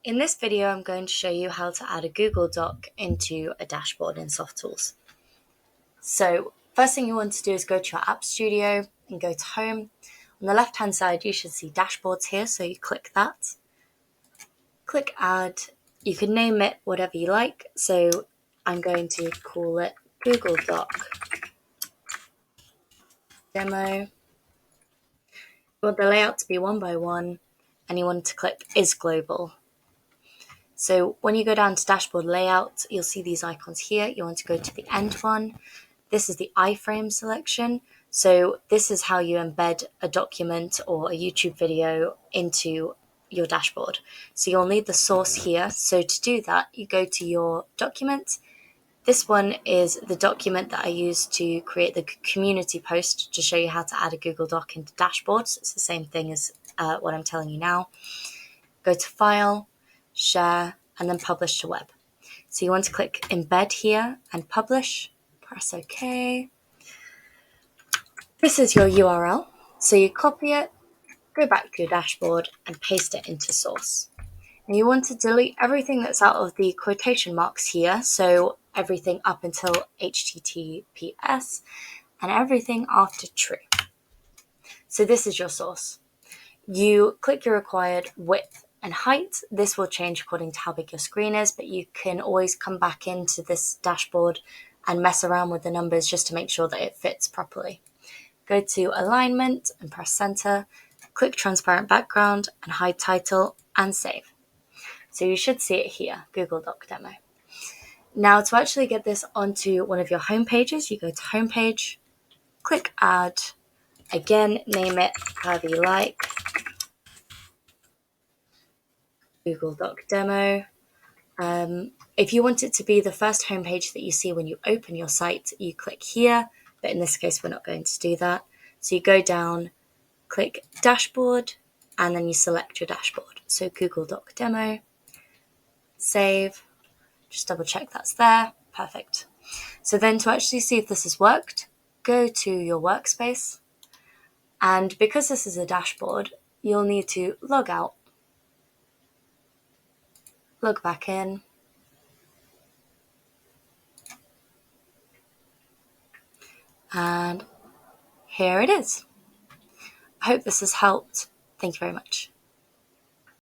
In this video, I'm going to show you how to add a Google Doc into a dashboard in SoftTools. So first thing you want to do is go to your App Studio and go to Home. On the left-hand side, you should see Dashboards here, so you click that. Click Add. You can name it whatever you like, so I'm going to call it Google Doc Demo. You want the layout to be 1 by 1, and you want to click Is Global. So when you go down to dashboard layout, you'll see these icons here. You want to go to the end one. This is the iframe selection. So this is how you embed a document or a YouTube video into your dashboard. So you'll need the source here. So to do that, you go to your document. This one is the document that I used to create the community post to show you how to add a Google Doc into dashboards. It's the same thing as what I'm telling you now. Go to File, Share, and then Publish to Web. So you want to click Embed here and Publish. Press OK. This is your URL. So you copy it, go back to your dashboard, and paste it into Source. And you want to delete everything that's out of the quotation marks here. So everything up until HTTPS and everything after true. So this is your source. You click your required width and height. This will change according to how big your screen is, but you can always come back into this dashboard and mess around with the numbers just to make sure that it fits properly. Go to alignment and press center, click transparent background and hide title and save. So you should see it here, Google Doc Demo. Now to actually get this onto one of your home pages, you go to homepage, click add, again, name it however you like, Google Doc Demo. If you want it to be the first homepage that you see when you open your site, you click here, but in this case, we're not going to do that. So you go down, click Dashboard, and then you select your dashboard. So Google Doc Demo, save, just double check that's there, perfect. So then to actually see if this has worked, go to your workspace, and because this is a dashboard, you'll need to log out, log back in, and here it is. I hope this has helped. Thank you very much.